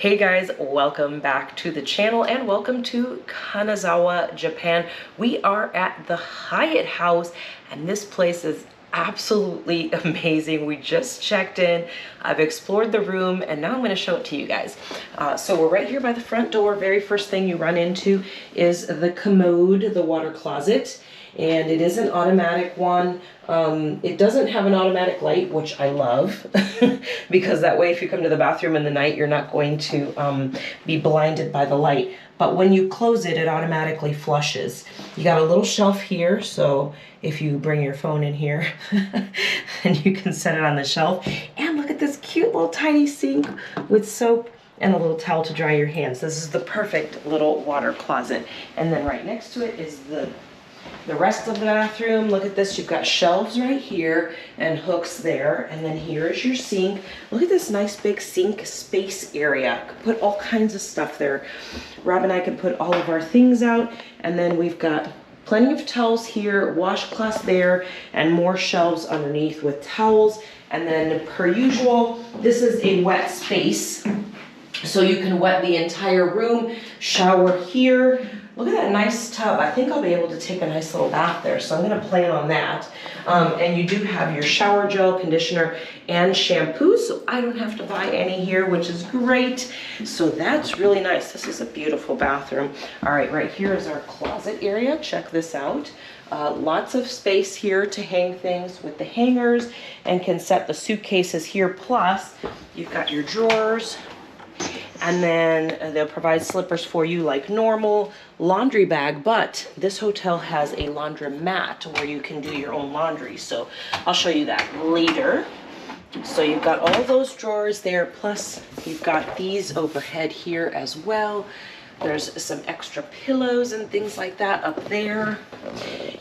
Hey guys, welcome back to the channel and welcome to Kanazawa, Japan. We are at the Hyatt house and this place is absolutely amazing. We just checked in, I've explored the room, and now I'm going to show it to you guys. So we're right here by the front door. Very first thing you run into is the commode, the water closet, and it is an automatic one. It doesn't have an automatic light, which I love, because that way if you come to the bathroom in the night, you're not going to be blinded by the light. But when you close it, it automatically flushes. You got a little shelf here, so if you bring your phone in here, and you can set it on the shelf. And look at this cute little tiny sink with soap and a little towel to dry your hands. This is the perfect little water closet. And then right next to it is the rest of the bathroom. Look at this, you've got shelves right here and hooks there, and then here is your sink. Look at this nice big sink space area. Could put all kinds of stuff there. Rob and I could put all of our things out, and then we've got plenty of towels here, washcloths there, and more shelves underneath with towels. And then per usual, this is a wet space, so you can wet the entire room. Shower here. Look at that nice tub. I think I'll be able to take a nice little bath there, so I'm going to plan on that. And you do have your shower gel, conditioner, and shampoo, so I don't have to buy any here, which is great. So that's really nice. This is a beautiful bathroom. All right, right here is our closet area. Check this out. Lots of space here to hang things with the hangers, and can set the suitcases here. Plus, you've got your drawers. And then they'll provide slippers for you like normal, laundry bag, but this hotel has a laundromat where you can do your own laundry. So I'll show you that later. So you've got all those drawers there, plus you've got these overhead here as well. There's some extra pillows and things like that up there.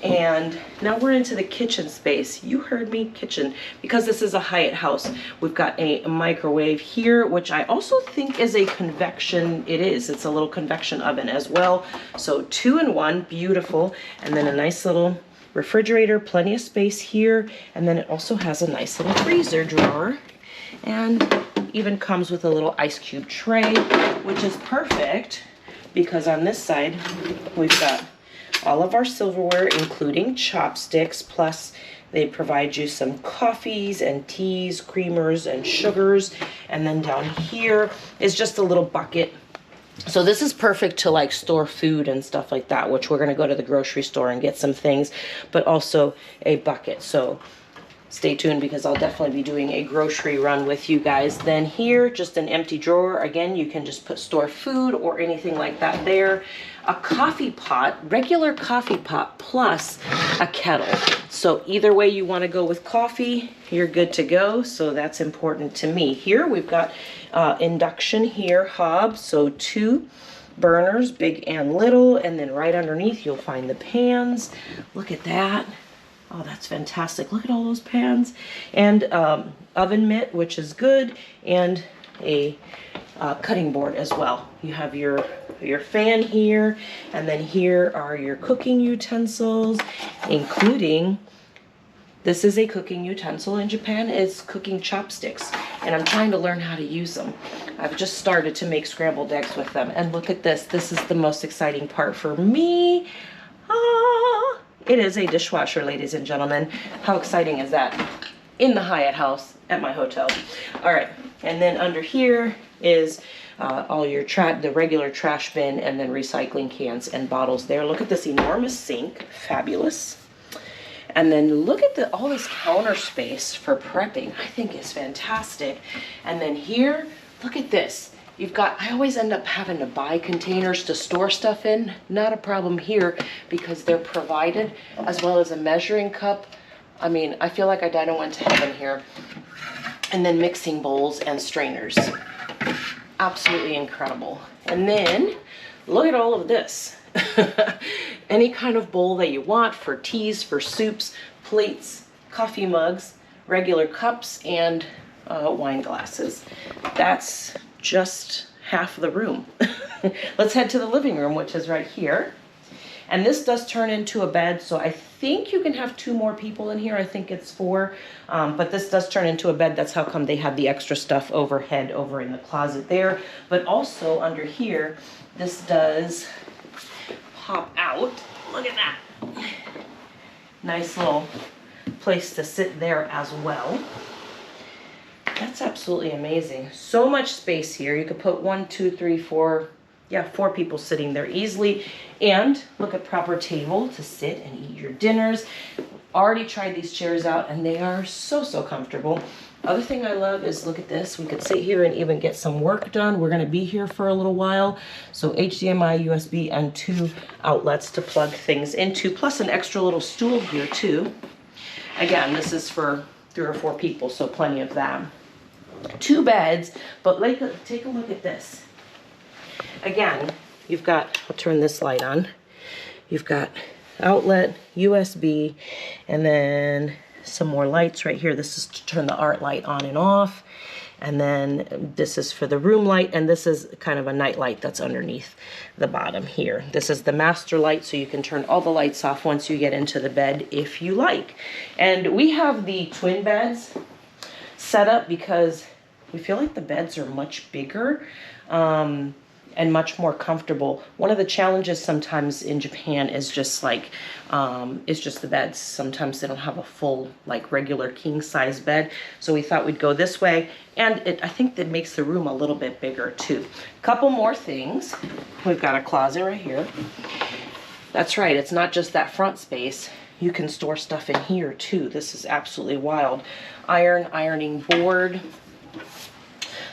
And now we're into the kitchen space. You heard me, kitchen, because this is a Hyatt house. We've got a microwave here, which I also think is a convection. It is. It's a little convection oven as well. So 2-in-1, beautiful. And then a nice little refrigerator, plenty of space here. And then it also has a nice little freezer drawer. And even comes with a little ice cube tray, which is perfect, because on this side, we've got all of our silverware, including chopsticks, plus they provide you some coffees and teas, creamers and sugars. And then down here is just a little bucket. So this is perfect to like store food and stuff like that, which we're gonna go to the grocery store and get some things, but also a bucket. So stay tuned, because I'll definitely be doing a grocery run with you guys. Then here, just an empty drawer. Again, you can just store food or anything like that there. A coffee pot, regular coffee pot, plus a kettle. So either way you want to go with coffee, you're good to go. So that's important to me. Here we've got induction here, hob. So 2 burners, big and little. And then right underneath you'll find the pans. Look at that. Oh, that's fantastic. Look at all those pans. And oven mitt, which is good, and a cutting board as well. You have your fan here, and then here are your cooking utensils, including, this is a cooking utensil in Japan, it's cooking chopsticks, and I'm trying to learn how to use them. I've just started to make scrambled eggs with them, and look at this. This is the most exciting part for me. It is a dishwasher, ladies and gentlemen. How exciting is that? In the Hyatt house at my hotel. All right, and then under here is all your the regular trash bin, and then recycling cans and bottles there. Look at this enormous sink, fabulous. And then look at all this counter space for prepping. I think is fantastic. And then here, look at this. You've got, I always end up having to buy containers to store stuff in. Not a problem here, because they're provided, as well as a measuring cup. I mean, I feel like I died and went to heaven here. And then mixing bowls and strainers. Absolutely incredible. And then, look at all of this. Any kind of bowl that you want for teas, for soups, plates, coffee mugs, regular cups, and wine glasses. That's just half the room. Let's head to the living room, which is right here. And this does turn into a bed, so I think you can have 2 more people in here. I think it's 4, but this does turn into a bed. That's how come they have the extra stuff overhead over in the closet there. But also under here, this does pop out. Look at that. Nice little place to sit there as well. That's absolutely amazing. So much space here. You could put 1, 2, 3, 4, yeah, 4 people sitting there easily. And look at proper table to sit and eat your dinners. Already tried these chairs out and they are so, so comfortable. Other thing I love is, look at this. We could sit here and even get some work done. We're gonna be here for a little while. So HDMI, USB, and 2 outlets to plug things into, plus an extra little stool here too. Again, this is for 3 or 4 people, so plenty of that. 2 beds, but like, take a look at this. Again, you've got, I'll turn this light on. You've got outlet, USB, and then some more lights right here. This is to turn the art light on and off. And then this is for the room light, and this is kind of a night light that's underneath the bottom here. This is the master light, so you can turn all the lights off once you get into the bed if you like. And we have the twin beds set up because we feel like the beds are much bigger and much more comfortable. One of the challenges sometimes in Japan is just like, it's just the beds. Sometimes they don't have a full, like, regular king size bed. So we thought we'd go this way. And I think that makes the room a little bit bigger too. Couple more things. We've got a closet right here. That's right, it's not just that front space. You can store stuff in here too. This is absolutely wild. Ironing board.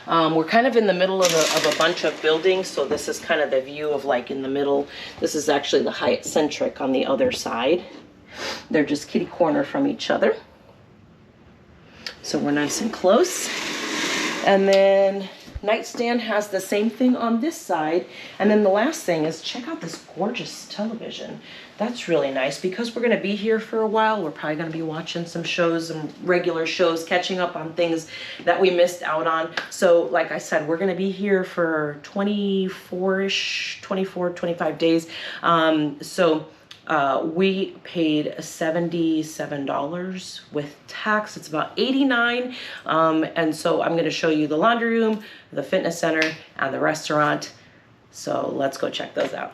We're kind of in the middle of a bunch of buildings, so this is kind of the view of, like, in the middle. This is actually the Hyatt Centric on the other side. They're just kitty corner from each other. So we're nice and close. And then nightstand has the same thing on this side. And then the last thing is, check out this gorgeous television. That's really nice because we're gonna be here for a while. We're probably gonna be watching some shows, some regular shows, catching up on things that we missed out on. So like I said, we're gonna be here for 24, 25 days. We paid $77 with tax. It's about $89. And so I'm gonna show you the laundry room, the fitness center, and the restaurant. So let's go check those out.